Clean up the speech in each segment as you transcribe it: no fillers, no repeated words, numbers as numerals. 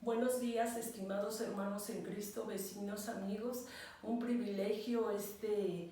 Buenos días, estimados hermanos en Cristo, vecinos, amigos. Un privilegio este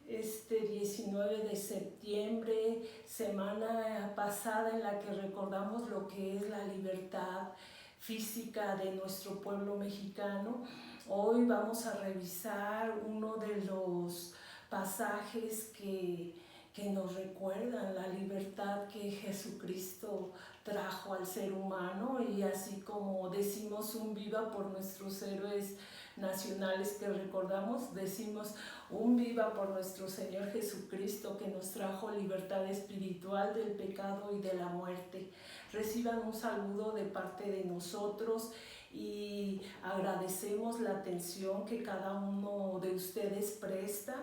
19 de septiembre, semana pasada en la que recordamos lo que es la libertad física de nuestro pueblo mexicano. Hoy vamos a revisar uno de los pasajes que nos recuerdan la libertad que Jesucristo trajo al ser humano, y así como decimos un viva por nuestros héroes nacionales que recordamos, decimos un viva por nuestro Señor Jesucristo, que nos trajo libertad espiritual del pecado y de la muerte. Reciban un saludo de parte de nosotros y agradecemos la atención que cada uno de ustedes presta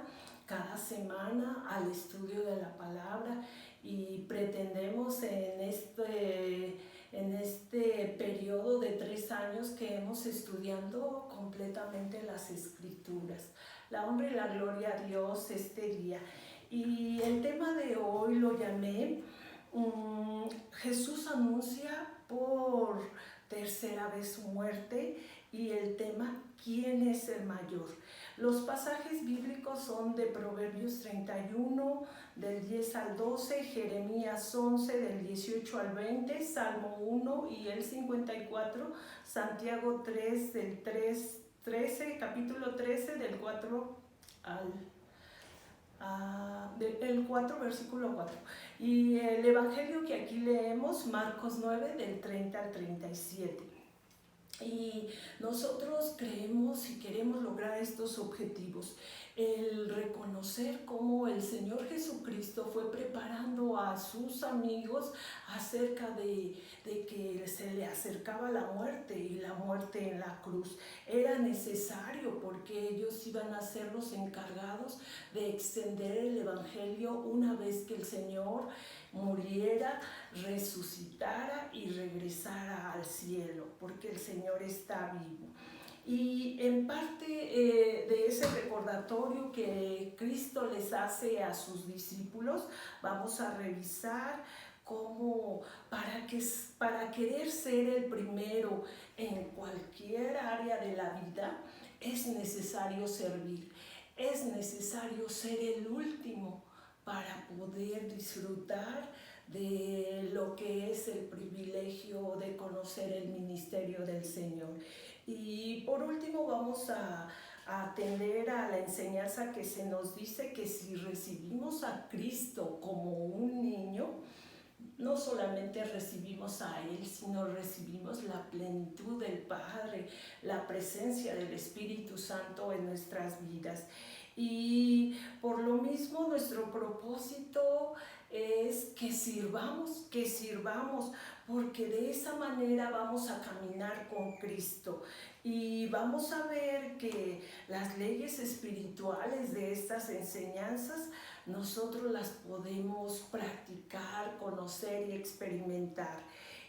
cada semana al estudio de la palabra, y pretendemos en este periodo de 3 años que hemos estudiando completamente las Escrituras. La honra y la gloria a Dios este día. Y el tema de hoy lo llamé Jesús anuncia por tercera vez su muerte, y el tema ¿quién es el mayor? Los pasajes bíblicos son de Proverbios 31, del 10 al 12, Jeremías 11, del 18 al 20, Salmo 1 y el 54, Santiago 3, del 13, capítulo 13, del 4 el 4, versículo 4. Y el evangelio que aquí leemos, Marcos 9, del 30 al 37. Y nosotros creemos y queremos lograr estos objetivos, el reconocer cómo el Señor Jesucristo fue preparando a sus amigos acerca de que se le acercaba la muerte, y la muerte en la cruz era necesario porque ellos iban a ser los encargados de extender el evangelio una vez que el Señor muriera, resucitara y regresara al cielo, porque el Señor está vivo. Y en parte de ese recordatorio que Cristo les hace a sus discípulos, vamos a revisar cómo para querer ser el primero en cualquier área de la vida es necesario servir, es necesario ser el último para poder disfrutar de lo que es el privilegio de conocer el ministerio del Señor. Y por último vamos a atender a la enseñanza que se nos dice que si recibimos a Cristo como un niño, no solamente recibimos a Él, sino recibimos la plenitud del Padre, la presencia del Espíritu Santo en nuestras vidas. Y por lo mismo nuestro propósito es que sirvamos, porque de esa manera vamos a caminar con Cristo. Y vamos a ver que las leyes espirituales de estas enseñanzas nosotros las podemos practicar, conocer y experimentar.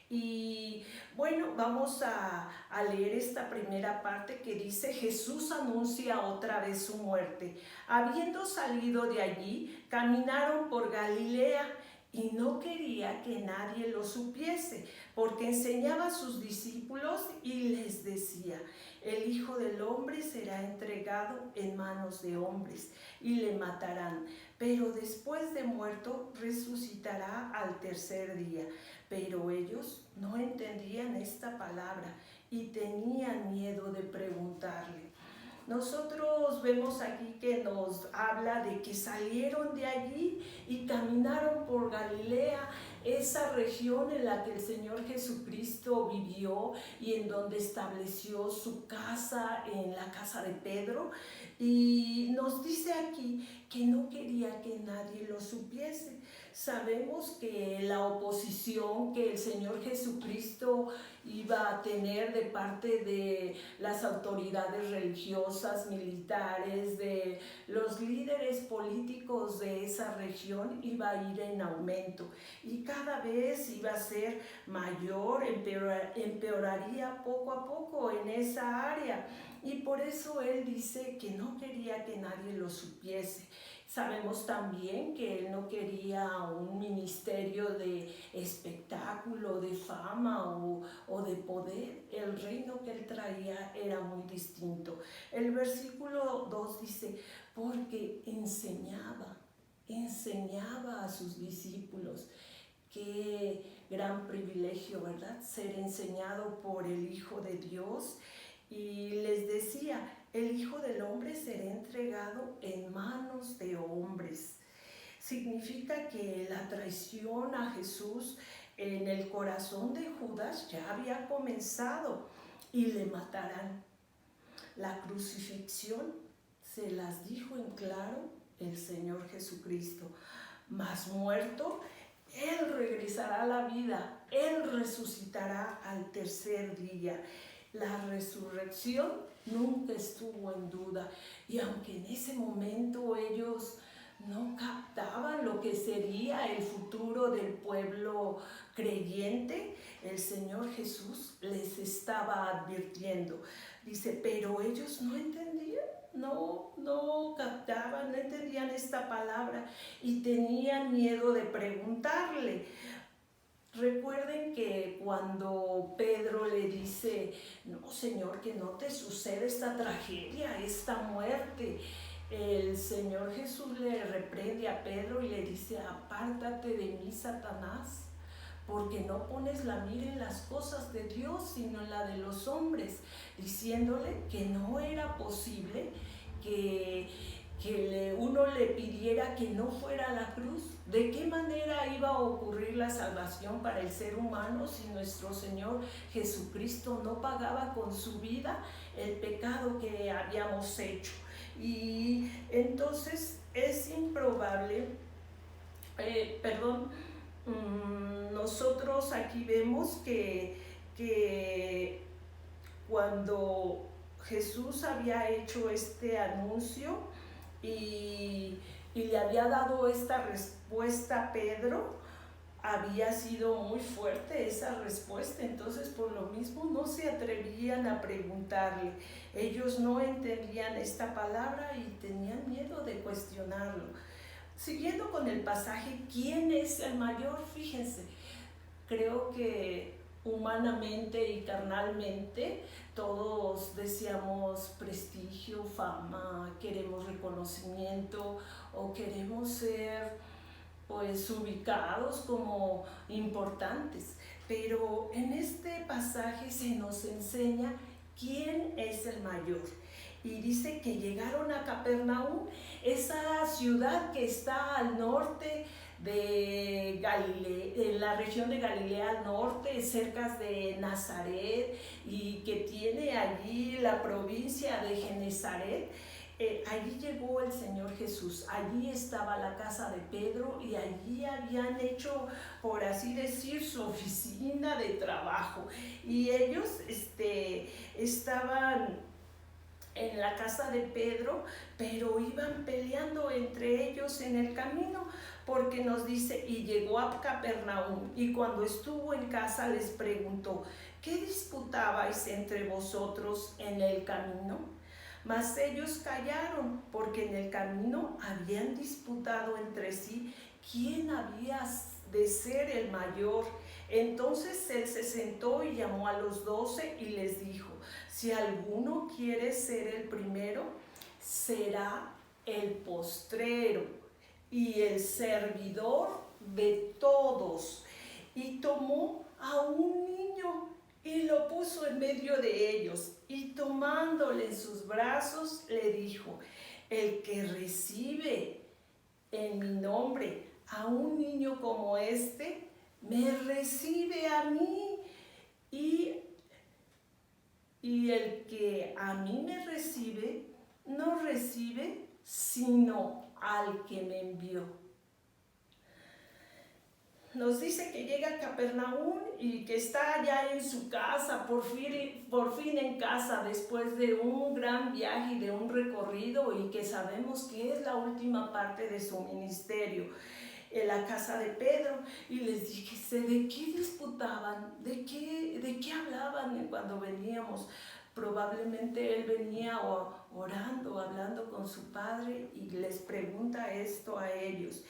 Y bueno, vamos a leer esta primera parte que dice: Jesús anuncia otra vez su muerte. Habiendo salido de allí, caminaron por Galilea, y no quería que nadie lo supiese, porque enseñaba a sus discípulos y les decía: el Hijo del Hombre será entregado en manos de hombres y le matarán, pero después de muerto resucitará al tercer día. Pero ellos no entendían esta palabra y tenían miedo de preguntarle. Nosotros vemos aquí que nos habla de que salieron de allí y caminaron por Galilea, esa región en la que el Señor Jesucristo vivió y en donde estableció su casa, en la casa de Pedro. Y nos dice aquí que no quería que nadie lo supiese. Sabemos que la oposición que el Señor Jesucristo iba a tener de parte de las autoridades religiosas, militares, de los líderes políticos de esa región, iba a ir en aumento, y cada vez iba a ser mayor, empeoraría poco a poco en esa área. Y por eso él dice que no quería que nadie lo supiese. Sabemos también que él no quería un ministerio de espectáculo, de fama o de poder. El reino que él traía era muy distinto. El versículo 2 dice, porque enseñaba a sus discípulos. Qué gran privilegio, ¿verdad? Ser enseñado por el Hijo de Dios. Y les decía, el Hijo del Hombre será entregado en manos de hombres. Significa que la traición a Jesús en el corazón de Judas ya había comenzado y le matarán. La crucifixión se las dijo en claro el Señor Jesucristo. Mas muerto, Él regresará a la vida, Él resucitará al tercer día. La resurrección nunca estuvo en duda, y aunque en ese momento ellos no captaban lo que sería el futuro del pueblo creyente, el Señor Jesús les estaba advirtiendo. Dice, pero ellos no entendían, no captaban, no entendían esta palabra y tenían miedo de preguntarle. Recuerden que cuando Pedro le dice, no, Señor, que no te suceda esta tragedia, esta muerte, el Señor Jesús le reprende a Pedro y le dice, apártate de mí, Satanás, porque no pones la mira en las cosas de Dios, sino en la de los hombres, diciéndole que no era posible que uno le pidiera que no fuera a la cruz. ¿De qué manera iba a ocurrir la salvación para el ser humano si nuestro Señor Jesucristo no pagaba con su vida el pecado que habíamos hecho? Y entonces es improbable, nosotros aquí vemos que cuando Jesús había hecho este anuncio y le había dado esta respuesta a Pedro, había sido muy fuerte esa respuesta, entonces por lo mismo no se atrevían a preguntarle. Ellos no entendían esta palabra y tenían miedo de cuestionarlo. Siguiendo con el pasaje, ¿quién es el mayor? Fíjense, creo que humanamente y carnalmente todos deseamos prestigio, fama, queremos reconocimiento o queremos ser pues ubicados como importantes. Pero en este pasaje se nos enseña quién es el mayor. Y dice que llegaron a Capernaum, esa ciudad que está al norte de Galilea, en la región de Galilea al norte, cerca de Nazaret, y que tiene allí la provincia de Genesaret. Allí llegó el Señor Jesús, allí estaba la casa de Pedro y allí habían hecho, por así decir, su oficina de trabajo. Y ellos estaban en la casa de Pedro, pero iban peleando entre ellos en el camino, porque nos dice, y llegó a Capernaum, y cuando estuvo en casa les preguntó, ¿qué disputabais entre vosotros en el camino? Mas ellos callaron, porque en el camino habían disputado entre sí quién había de ser el mayor. Entonces él se sentó y llamó a los 12 y les dijo, si alguno quiere ser el primero, será el postrero y el servidor de todos. Y tomó a un niño y lo puso en medio de ellos, y tomándole en sus brazos le dijo, el que recibe en mi nombre a un niño como este, me recibe a mí, y el que a mí me recibe, no recibe sino al que me envió. Nos dice que llega a Capernaum y que está ya en su casa, por fin en casa, después de un gran viaje y de un recorrido, y que sabemos que es la última parte de su ministerio, en la casa de Pedro. Y les dije, ¿de qué disputaban? ¿De qué hablaban cuando veníamos? Probablemente él venía orando, hablando con su padre y les pregunta esto a ellos.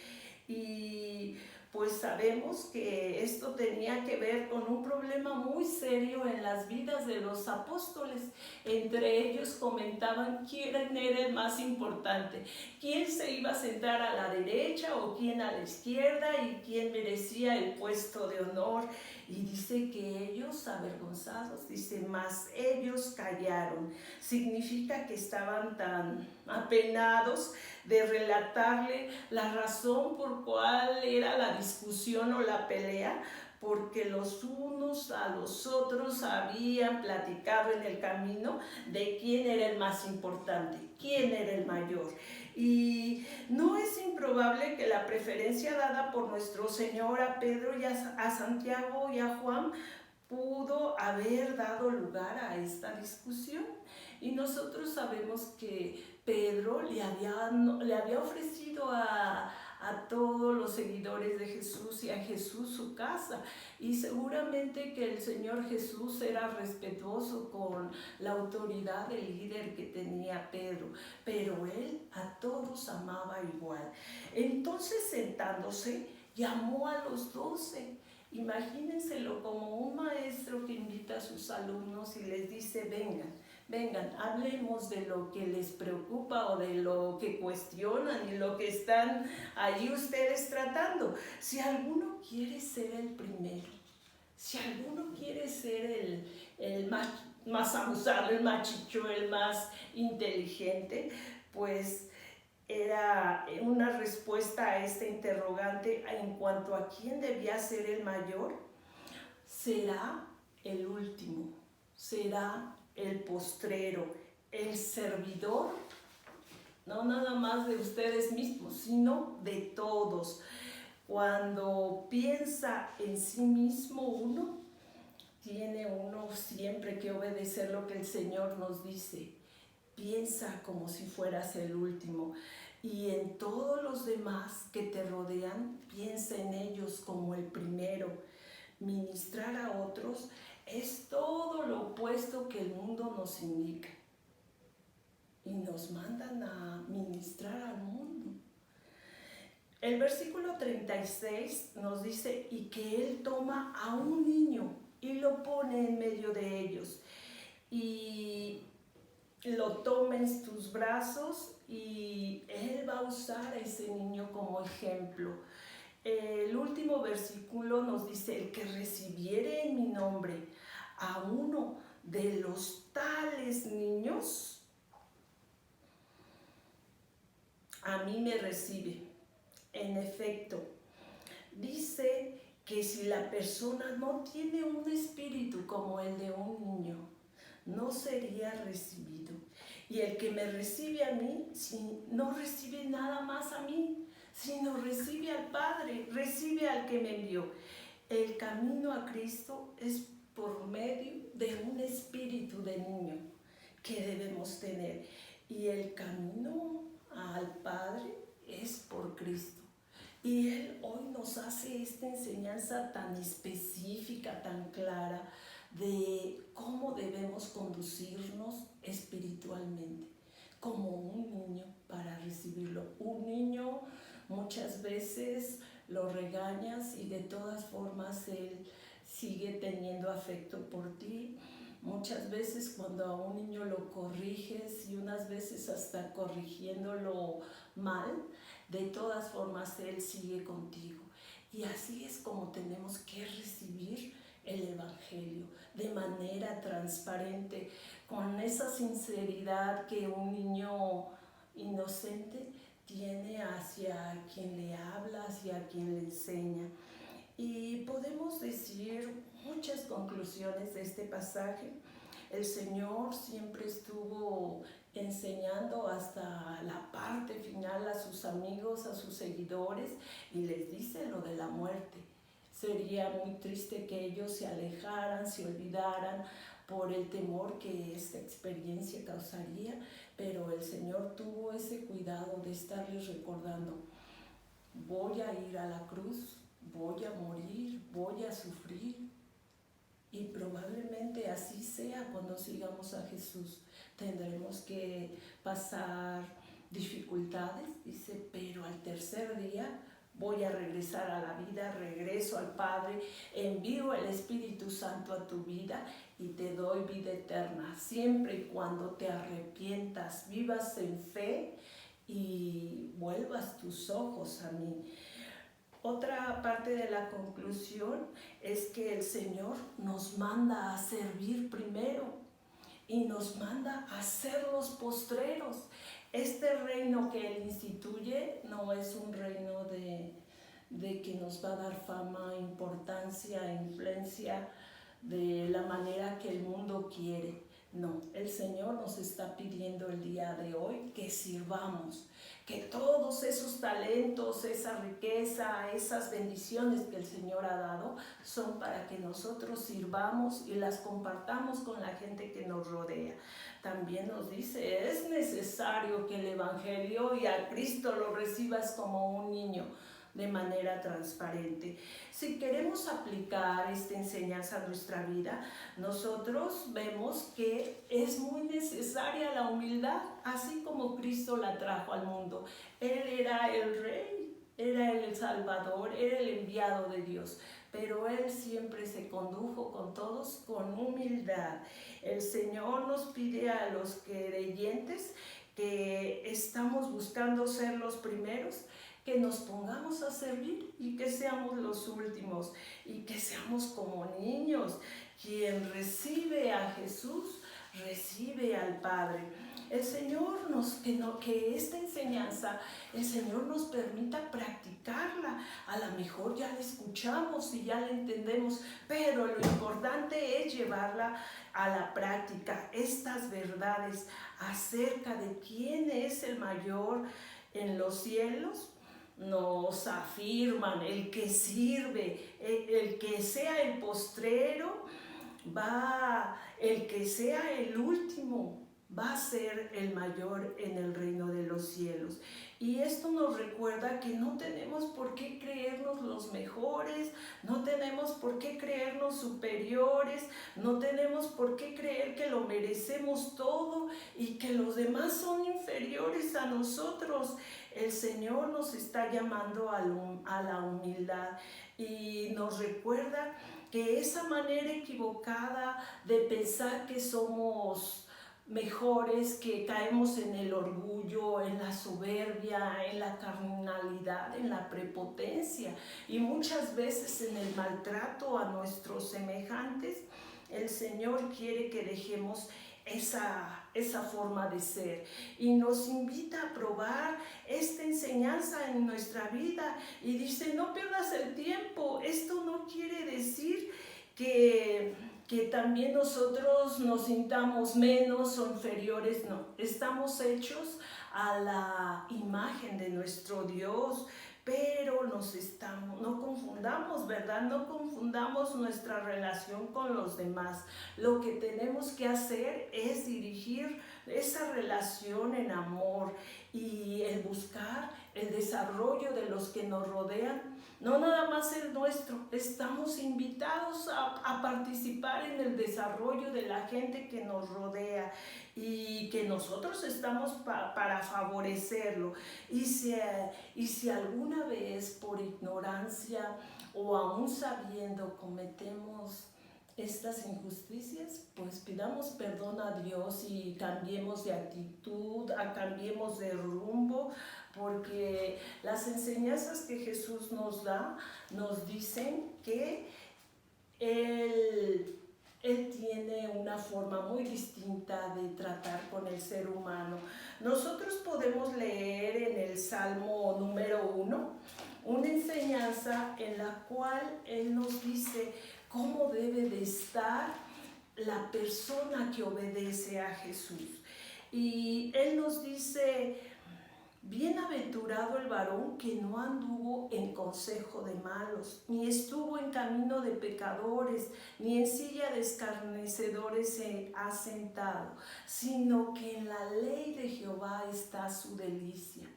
Y pues sabemos que esto tenía que ver con un problema muy serio en las vidas de los apóstoles. Entre ellos comentaban quién era el más importante, quién se iba a sentar a la derecha o quién a la izquierda y quién merecía el puesto de honor. Y dice que ellos, avergonzados, dice, mas ellos callaron. Significa que estaban tan apenados de relatarle la razón por cuál era la discusión o la pelea, porque los unos a los otros habían platicado en el camino de quién era el más importante, quién era el mayor. Y no es improbable que la preferencia dada por nuestro Señor a Pedro y a Santiago y a Juan pudo haber dado lugar a esta discusión. Y nosotros sabemos que Pedro le había ofrecido a todos los seguidores de Jesús y a Jesús su casa, y seguramente que el Señor Jesús era respetuoso con la autoridad del líder que tenía Pedro, pero él a todos amaba igual. Entonces, sentándose, llamó a los 12. Imagínenselo como un maestro que invita a sus alumnos y les dice: vengan, hablemos de lo que les preocupa o de lo que cuestionan y lo que están ahí ustedes tratando. Si alguno quiere ser el primero, si alguno quiere ser el más abusado, el más chicho, el más inteligente, pues era una respuesta a este interrogante en cuanto a quién debía ser el mayor. Será el último, será el postrero, el servidor, no nada más de ustedes mismos, sino de todos. Cuando piensa en sí mismo uno, tiene uno siempre que obedecer lo que el Señor nos dice. Piensa como si fueras el último, y en todos los demás que te rodean, piensa en ellos como el primero. Ministrar a otros es todo lo opuesto que el mundo nos indica, y nos mandan a ministrar al mundo. El versículo 36 nos dice: y que él toma a un niño y lo pone en medio de ellos, y lo toma en tus brazos, y él va a usar a ese niño como ejemplo. El último versículo nos dice: el que recibiere en mi nombre a uno de los tales niños, a mí me recibe. En efecto, dice que si la persona no tiene un espíritu como el de un niño, no sería recibido. Y el que me recibe a mí, no recibe nada más a mí, sino recibe al Padre, recibe al que me envió. El camino a Cristo es por medio de un espíritu de niño que debemos tener. Y el camino al Padre es por Cristo. Y Él hoy nos hace esta enseñanza tan específica, tan clara, de cómo debemos conducirnos espiritualmente, como un niño para recibirlo. Un niño muchas veces lo regañas y de todas formas él sigue teniendo afecto por ti. Muchas veces cuando a un niño lo corriges, y unas veces hasta corrigiéndolo mal, de todas formas él sigue contigo. Y así es como tenemos que recibir el Evangelio, de manera transparente, con esa sinceridad que un niño inocente tiene hacia quien le habla, hacia quien le enseña. Y podemos decir muchas conclusiones de este pasaje. El Señor siempre estuvo enseñando hasta la parte final a sus amigos, a sus seguidores, y les dice lo de la muerte. Sería muy triste que ellos se alejaran, se olvidaran por el temor que esta experiencia causaría, pero el Señor tuvo ese cuidado de estarles recordando: voy a ir a la cruz, voy a morir, voy a sufrir, y probablemente así sea. sea cuando sigamos a Jesús. Tendremos que pasar dificultades, dice, pero al tercer día voy a regresar a la vida, regreso al Padre, envío el Espíritu Santo a tu vida y te doy vida eterna, siempre y cuando te arrepientas, vivas en fe y vuelvas tus ojos a mí. Otra parte de la conclusión es que el Señor nos manda a servir primero y nos manda a ser los postreros. Este reino que Él instituye no es un reino de que nos va a dar fama, importancia, influencia de la manera que el mundo quiere. No, el Señor nos está pidiendo el día de hoy que sirvamos, que todos esos talentos, esa riqueza, esas bendiciones que el Señor ha dado son para que nosotros sirvamos y las compartamos con la gente que nos rodea. También nos dice, es necesario que el Evangelio y a Cristo lo recibas como un niño, de manera transparente. Si queremos aplicar esta enseñanza a nuestra vida, nosotros vemos que es muy necesaria la humildad, así como Cristo la trajo al mundo. Él era el Rey, era el Salvador, era el enviado de Dios, pero Él siempre se condujo con todos con humildad. El Señor nos pide a los creyentes que estamos buscando ser los primeros, que nos pongamos a servir y que seamos los últimos y que seamos como niños. Quien recibe a Jesús, recibe al Padre. El Señor que esta enseñanza, el Señor nos permita practicarla. A lo mejor ya la escuchamos y ya la entendemos, pero lo importante es llevarla a la práctica. Estas verdades acerca de quién es el mayor en los cielos nos afirman, el que sirve, el que sea el postrero, el que sea el último, va a ser el mayor en el reino de los cielos. Y esto nos recuerda que no tenemos por qué creernos los mejores, no tenemos por qué creernos superiores, no tenemos por qué creer que lo merecemos todo y que los demás son inferiores a nosotros. El Señor nos está llamando a la humildad y nos recuerda que esa manera equivocada de pensar que somos mejores, que caemos en el orgullo, en la soberbia, en la carnalidad, en la prepotencia y muchas veces en el maltrato a nuestros semejantes, el Señor quiere que dejemos esa forma de ser y nos invita a probar esta enseñanza en nuestra vida y dice, no pierdas el tiempo. Esto no quiere decir que también nosotros nos sintamos menos o inferiores, no, estamos hechos a la imagen de nuestro Dios, pero no confundamos, ¿verdad? No confundamos nuestra relación con los demás. Lo que tenemos que hacer es dirigir esa relación en amor y el buscar el desarrollo de los que nos rodean, no nada más el nuestro. Estamos invitados a participar en el desarrollo de la gente que nos rodea y que nosotros estamos para favorecerlo. Y si alguna vez por ignorancia o aún sabiendo cometemos estas injusticias, pues pidamos perdón a Dios y cambiemos de actitud, cambiemos de rumbo, porque las enseñanzas que Jesús nos da nos dicen que Él tiene una forma muy distinta de tratar con el ser humano. Nosotros podemos leer en el Salmo número 1 una enseñanza en la cual Él nos dice cómo debe de estar la persona que obedece a Jesús. Y Él nos dice, bienaventurado el varón que no anduvo en consejo de malos, ni estuvo en camino de pecadores, ni en silla de escarnecedores se ha sentado, sino que en la ley de Jehová está su delicia,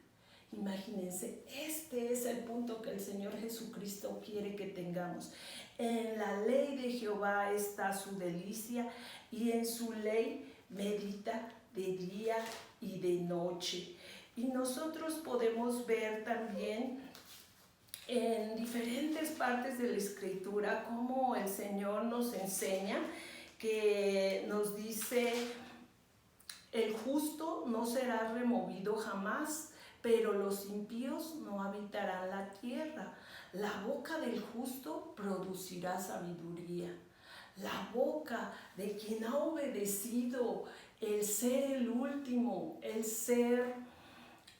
Imagínense, este es el punto que el Señor Jesucristo quiere que tengamos. En la ley de Jehová está su delicia y en su ley medita de día y de noche. Y nosotros podemos ver también en diferentes partes de la Escritura cómo el Señor nos enseña, que nos dice: el justo no será removido jamás, pero los impíos no habitarán la tierra. La boca del justo producirá sabiduría. La boca de quien ha obedecido el ser el último, el ser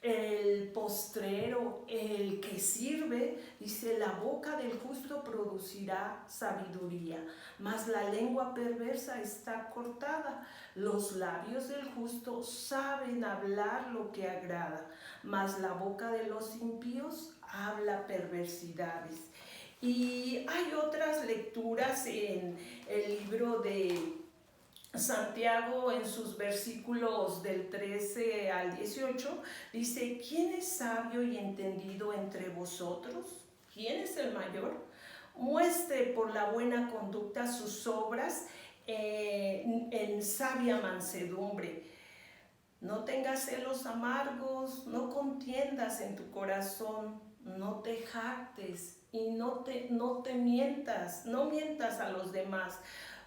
el postrero, el que sirve, dice: la boca del justo producirá sabiduría, mas la lengua perversa está cortada. Los labios del justo saben hablar lo que agrada, mas la boca de los impíos habla perversidades. Y hay otras lecturas en el libro de Santiago, en sus versículos del 13 al 18, dice: ¿quién es sabio y entendido entre vosotros? ¿Quién es el mayor? Muestre por la buena conducta sus obras en sabia mansedumbre. No tengas celos amargos, no contiendas en tu corazón, no te jactes y no mientas a los demás,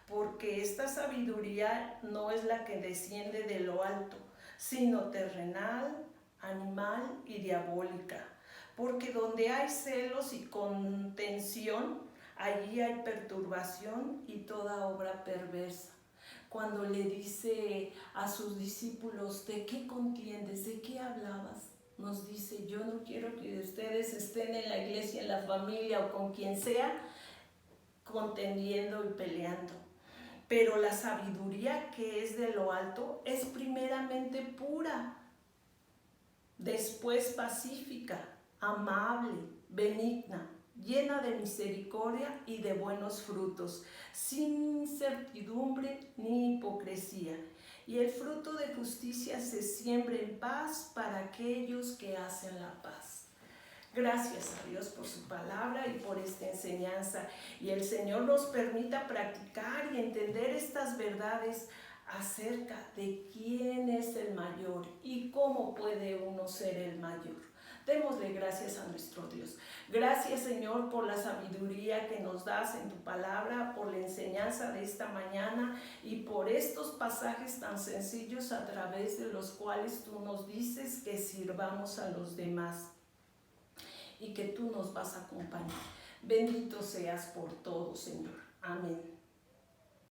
porque esta sabiduría no es la que desciende de lo alto, sino terrenal, animal y diabólica. Porque donde hay celos y contención, allí hay perturbación y toda obra perversa. Cuando le dice a sus discípulos: ¿de qué contiendes? ¿De qué hablabas? Nos dice: yo no quiero que ustedes estén en la iglesia, en la familia o con quien sea, contendiendo y peleando. Pero la sabiduría que es de lo alto es primeramente pura, después pacífica, amable, benigna, llena de misericordia y de buenos frutos, sin incertidumbre ni hipocresía. Y el fruto de justicia se siembra en paz para aquellos que hacen la paz. Gracias a Dios por su palabra y por esta enseñanza. Y el Señor nos permita practicar y entender estas verdades acerca de quién es el mayor y cómo puede uno ser el mayor. Démosle gracias a nuestro Dios. Gracias, Señor, por la sabiduría que nos das en tu palabra, por la enseñanza de esta mañana y por estos pasajes tan sencillos a través de los cuales tú nos dices que sirvamos a los demás y que tú nos vas a acompañar. Bendito seas por todo, Señor. Amén.